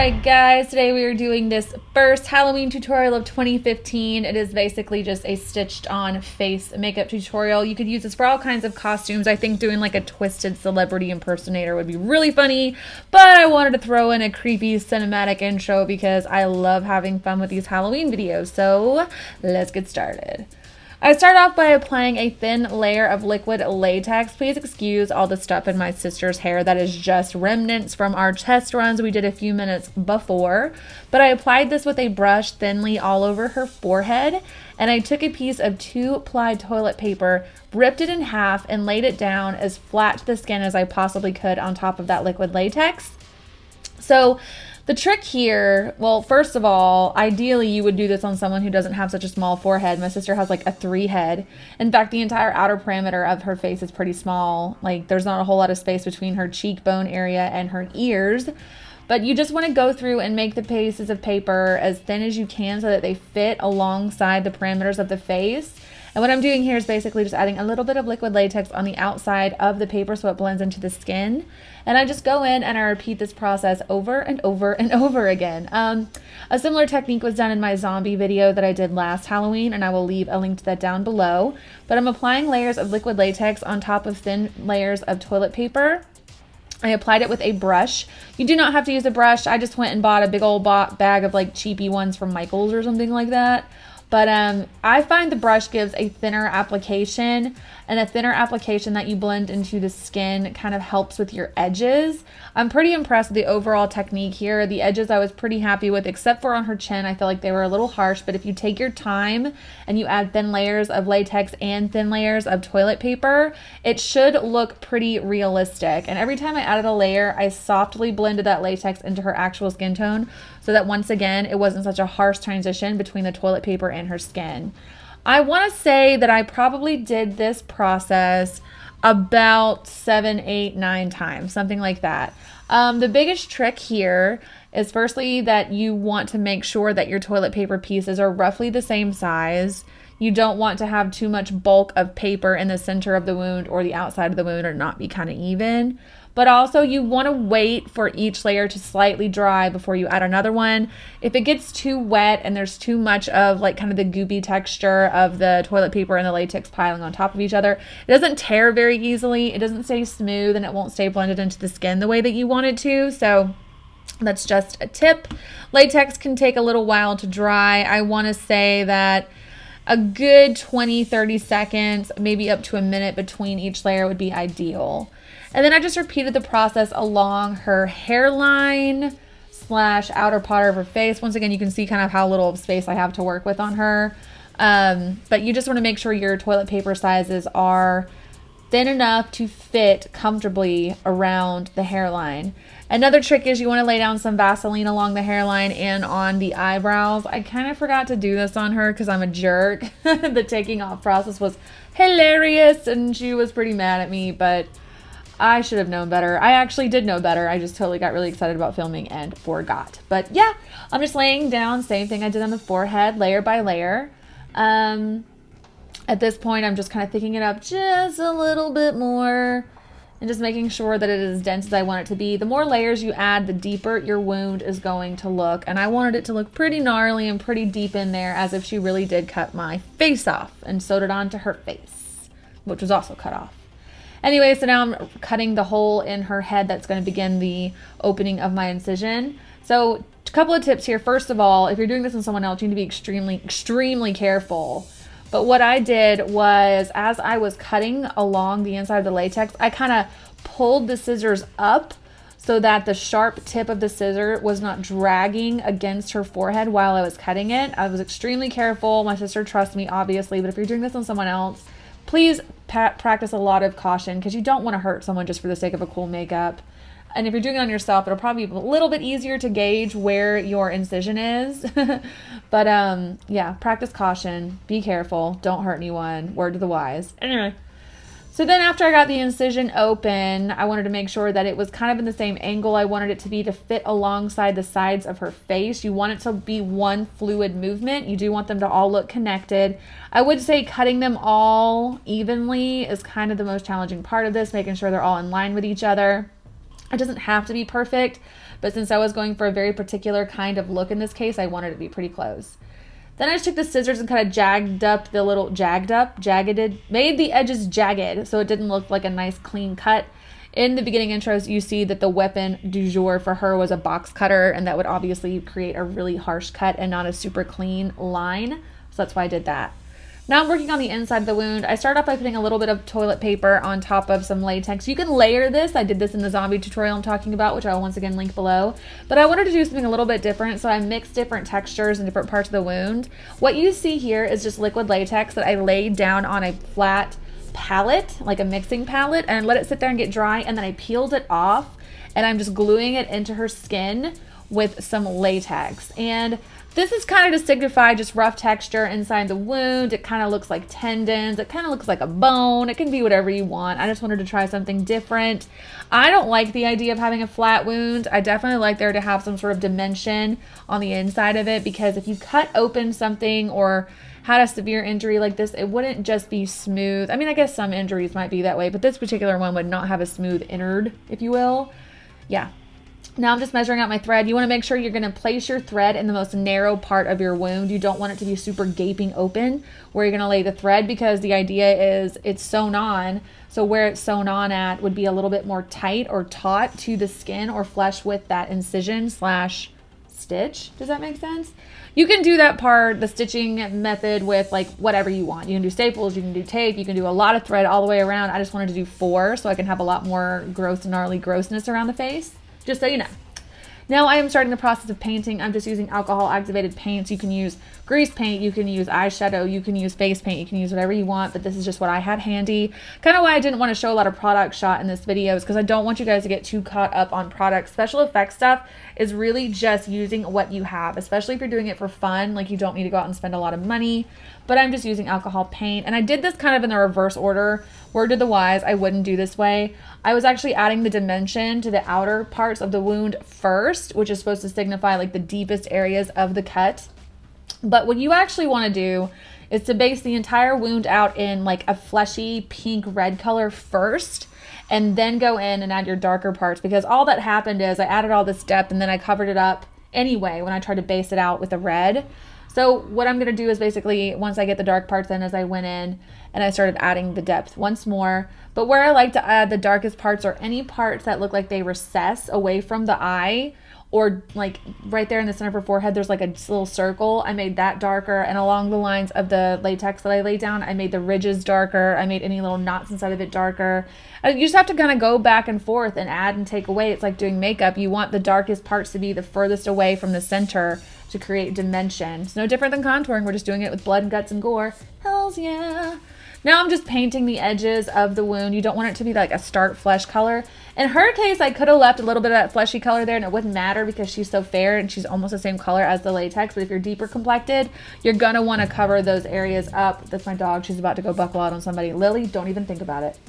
Alright guys, today we are doing this first Halloween tutorial of 2015. It is basically just a stitched on face makeup tutorial. You could use this for all kinds of costumes. I think doing like a twisted celebrity impersonator would be really funny, but I wanted to throw in a creepy cinematic intro because I love having fun with these Halloween videos. So let's get started. I start off by applying a thin layer of liquid latex. Please excuse all the stuff in my sister's hair. That is just remnants from our test runs we did a few minutes before. But I applied this with a brush thinly all over her forehead. And I took a piece of 2-ply toilet paper, ripped it in half, and laid it down as flat to the skin as I possibly could on top of that liquid latex. So the trick here, well, first of all, ideally you would do this on someone who doesn't have such a small forehead. My sister has like a 3 head. In fact, the entire outer perimeter of her face is pretty small. Like there's not a whole lot of space between her cheekbone area and her ears. But you just want to go through and make the pieces of paper as thin as you can so that they fit alongside the parameters of the face. And what I'm doing here is basically just adding a little bit of liquid latex on the outside of the paper so it blends into the skin. And I just go in and I repeat this process over and over and over again. A similar technique was done in my zombie video that I did last Halloween, and I will leave a link to that down below. But I'm applying layers of liquid latex on top of thin layers of toilet paper. I applied it with a brush. You do not have to use a brush. I just went and bought a big old bag of like cheapy ones from Michael's or something like that. But I find the brush gives a thinner application, and a thinner application that you blend into the skin kind of helps with your edges. I'm pretty impressed with the overall technique here. The edges I was pretty happy with, except for on her chin. I feel like they were a little harsh, but if you take your time and you add thin layers of latex and thin layers of toilet paper, it should look pretty realistic. And every time I added a layer, I softly blended that latex into her actual skin tone so that once again, it wasn't such a harsh transition between the toilet paper and her skin. I want to say that I probably did this process about 7, 8, 9 times, something like that. The biggest trick here is firstly that you want to make sure that your toilet paper pieces are roughly the same size. You don't want to have too much bulk of paper in the center of the wound or the outside of the wound or not be kind of even. But also you want to wait for each layer to slightly dry before you add another one. If it gets too wet and there's too much of like kind of the goopy texture of the toilet paper and the latex piling on top of each other, it doesn't tear very easily. It doesn't stay smooth and it won't stay blended into the skin the way that you want it to. So that's just a tip. Latex can take a little while to dry. I want to say that a good 20-30 seconds, maybe up to a minute between each layer would be ideal. And then I just repeated the process along her hairline / outer part of her face. Once again, you can see kind of how little space I have to work with on her. But you just want to make sure your toilet paper sizes are thin enough to fit comfortably around the hairline. Another trick is you want to lay down some Vaseline along the hairline and on the eyebrows. I kind of forgot to do this on her because I'm a jerk. The taking off process was hilarious and she was pretty mad at me, but I should have known better. I actually did know better. I just totally got really excited about filming and forgot. But yeah, I'm just laying down, same thing I did on the forehead, layer by layer. At this point, I'm just kind of thickening it up just a little bit more and just making sure that it is as dense as I want it to be. The more layers you add, the deeper your wound is going to look. And I wanted it to look pretty gnarly and pretty deep in there, as if she really did cut my face off and sewed it onto her face, which was also cut off. Anyway, so now I'm cutting the hole in her head that's going to begin the opening of my incision. So a couple of tips here. First of all, if you're doing this on someone else, you need to be extremely careful. But what I did was, as I was cutting along the inside of the latex, I kind of pulled the scissors up so that the sharp tip of the scissor was not dragging against her forehead while I was cutting it. I was extremely careful. My sister trusts me, obviously, but if you're doing this on someone else, please practice a lot of caution because you don't want to hurt someone just for the sake of a cool makeup. And if you're doing it on yourself, it'll probably be a little bit easier to gauge where your incision is. But yeah, practice caution. Be careful. Don't hurt anyone. Word to the wise. Anyway, so then after I got the incision open, I wanted to make sure that it was kind of in the same angle I wanted it to be to fit alongside the sides of her face. You want it to be one fluid movement. You do want them to all look connected. I would say cutting them all evenly is kind of the most challenging part of this, making sure they're all in line with each other. It doesn't have to be perfect, but since I was going for a very particular kind of look in this case, I wanted it to be pretty close. Then I just took the scissors and kind of jagged, made the edges jagged so it didn't look like a nice clean cut. In the beginning intros, you see that the weapon du jour for her was a box cutter, and that would obviously create a really harsh cut and not a super clean line. So that's why I did that. Now I'm working on the inside of the wound. I start off by putting a little bit of toilet paper on top of some latex. You can layer this. I did this in the zombie tutorial I'm talking about, which I'll once again link below. But I wanted to do something a little bit different, so I mixed different textures in different parts of the wound. What you see here is just liquid latex that I laid down on a flat palette, like a mixing palette, and let it sit there and get dry, and then I peeled it off, and I'm just gluing it into her skin with some latex. And this is kind of to signify just rough texture inside the wound. It kind of looks like tendons. It kind of looks like a bone. It can be whatever you want. I just wanted to try something different. I don't like the idea of having a flat wound. I definitely like there to have some sort of dimension on the inside of it, because if you cut open something or had a severe injury like this, it wouldn't just be smooth. I mean, I guess some injuries might be that way, but this particular one would not have a smooth innard, if you will. Yeah. Now I'm just measuring out my thread. You want to make sure you're going to place your thread in the most narrow part of your wound. You don't want it to be super gaping open where you're going to lay the thread, because the idea is it's sewn on. So where it's sewn on at would be a little bit more tight or taut to the skin or flesh with that incision slash stitch. Does that make sense? You can do that part, the stitching method, with like whatever you want. You can do staples, you can do tape, you can do a lot of thread all the way around. I just wanted to do 4 so I can have a lot more gross, gnarly grossness around the face. Just so you know. Now I am starting the process of painting. I'm just using alcohol activated paints. You can use grease paint, you can use eyeshadow, you can use face paint, you can use whatever you want, but this is just what I had handy. Kind of why I didn't want to show a lot of product shot in this video is because I don't want you guys to get too caught up on products. Special effects stuff is really just using what you have, especially if you're doing it for fun. Like, you don't need to go out and spend a lot of money, but I'm just using alcohol paint. And I did this kind of in the reverse order. Word to the wise, I wouldn't do this way. I was actually adding the dimension to the outer parts of the wound first, which is supposed to signify like the deepest areas of the cut. But what you actually want to do is to base the entire wound out in like a fleshy pink red color first, and then go in and add your darker parts, because all that happened is I added all this depth and then I covered it up anyway when I tried to base it out with the red. So what I'm going to do is basically, once I get the dark parts in, as I went in and I started adding the depth once more. But where I like to add the darkest parts are any parts that look like they recess away from the eye, or like right there in the center of her forehead, there's like a little circle. I made that darker, and along the lines of the latex that I laid down, I made the ridges darker. I made any little knots inside of it darker. You just have to kind of go back and forth and add and take away. It's like doing makeup. You want the darkest parts to be the furthest away from the center to create dimension. It's no different than contouring. We're just doing it with blood and guts and gore. Hells yeah. Now I'm just painting the edges of the wound. You don't want it to be like a stark flesh color. In her case, I could have left a little bit of that fleshy color there and it wouldn't matter because she's so fair and she's almost the same color as the latex. But if you're deeper complected, you're going to want to cover those areas up. That's my dog. She's about to go buckle out on somebody. Lily, don't even think about it.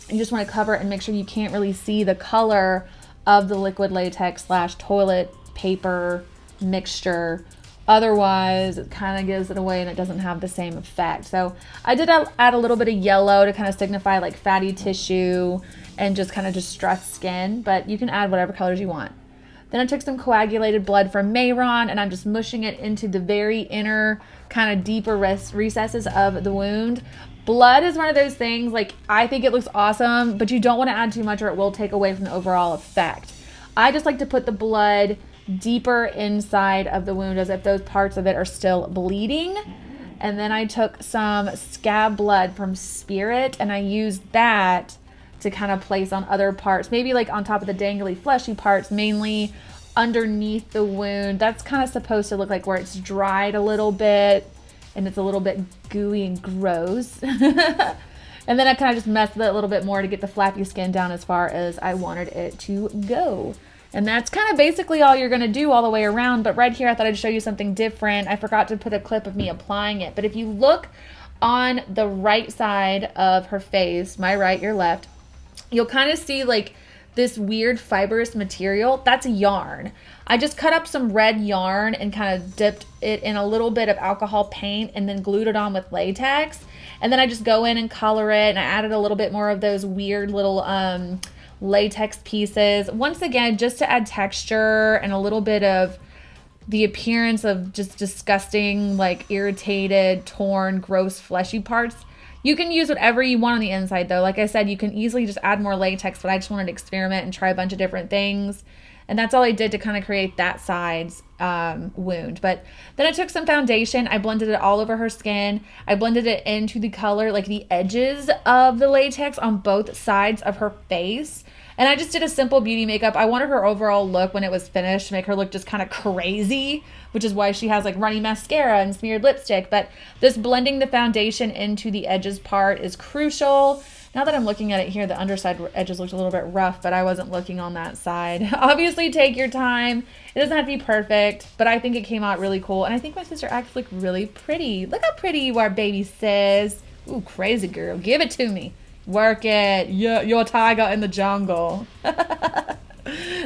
You just want to cover it and make sure you can't really see the color of the liquid latex slash toilet paper mixture. Otherwise, it kind of gives it away and it doesn't have the same effect. So I did add a little bit of yellow to kind of signify like fatty tissue and just kind of distressed skin, but you can add whatever colors you want. Then I took some coagulated blood from Mehron and I'm just mushing it into the very inner kind of deeper recesses of the wound. Blood is one of those things, like, I think it looks awesome, but you don't want to add too much or it will take away from the overall effect. I just like to put the blood deeper inside of the wound as if those parts of it are still bleeding. And then I took some scab blood from Spirit and I used that to kind of place on other parts, maybe like on top of the dangly fleshy parts, mainly underneath the wound. That's kind of supposed to look like where it's dried a little bit and it's a little bit gooey and gross. And then I kind of just messed with it a little bit more to get the flappy skin down as far as I wanted it to go. And that's kind of basically all you're going to do all the way around. But right here, I thought I'd show you something different. I forgot to put a clip of me applying it. But if you look on the right side of her face, my right, your left, you'll kind of see like this weird fibrous material. That's yarn. I just cut up some red yarn and kind of dipped it in a little bit of alcohol paint and then glued it on with latex. And then I just go in and color it. And I added a little bit more of those weird little latex pieces. Once again, just to add texture and a little bit of the appearance of just disgusting, like irritated, torn, gross, fleshy parts. You can use whatever you want on the inside though. Like I said, you can easily just add more latex, but I just wanted to experiment and try a bunch of different things. And that's all I did to kind of create that side's wound. But then I took some foundation. I blended it all over her skin. I blended it into the color, like the edges of the latex on both sides of her face. And I just did a simple beauty makeup. I wanted her overall look when it was finished to make her look just kind of crazy, which is why she has like runny mascara and smeared lipstick. But this blending the foundation into the edges part is crucial. Now that I'm looking at it here, the underside edges looked a little bit rough, but I wasn't looking on that side. Obviously, take your time. It doesn't have to be perfect, but I think it came out really cool. And I think my sister actually looked really pretty. Look how pretty you are, baby sis. Ooh, crazy girl. Give it to me. Work it. Yeah, you're a tiger in the jungle.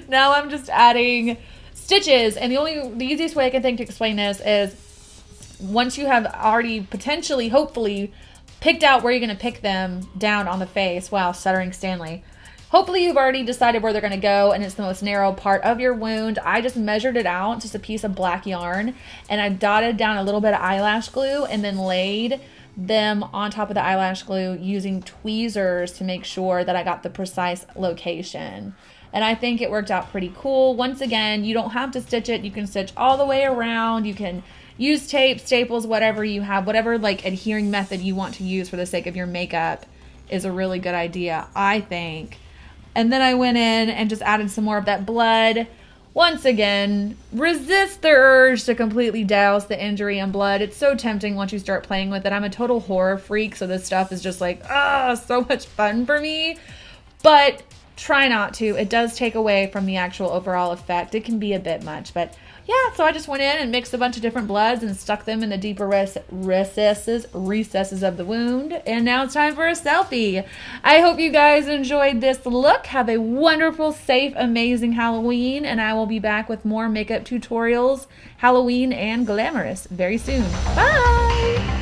Now I'm just adding stitches. And the easiest way I can think to explain this is once you have already potentially, hopefully, picked out where you're going to pick them down on the face. Wow, stuttering Stanley. Hopefully you've already decided where they're going to go and it's the most narrow part of your wound. I just measured it out, just a piece of black yarn, and I dotted down a little bit of eyelash glue and then laid them on top of the eyelash glue using tweezers to make sure that I got the precise location. And I think it worked out pretty cool. Once again, you don't have to stitch it. You can stitch all the way around. You can use tape, staples, whatever you have, whatever like adhering method you want to use for the sake of your makeup is a really good idea, I think. And then I went in and just added some more of that blood. Once again, resist the urge to completely douse the injury in blood. It's so tempting once you start playing with it. I'm a total horror freak, so this stuff is just like, so much fun for me. But try not to. It does take away from the actual overall effect. It can be a bit much, but yeah, so I just went in and mixed a bunch of different bloods and stuck them in the deeper recesses of the wound. And now it's time for a selfie. I hope you guys enjoyed this look. Have a wonderful, safe, amazing Halloween. And I will be back with more makeup tutorials, Halloween and glamorous, very soon. Bye!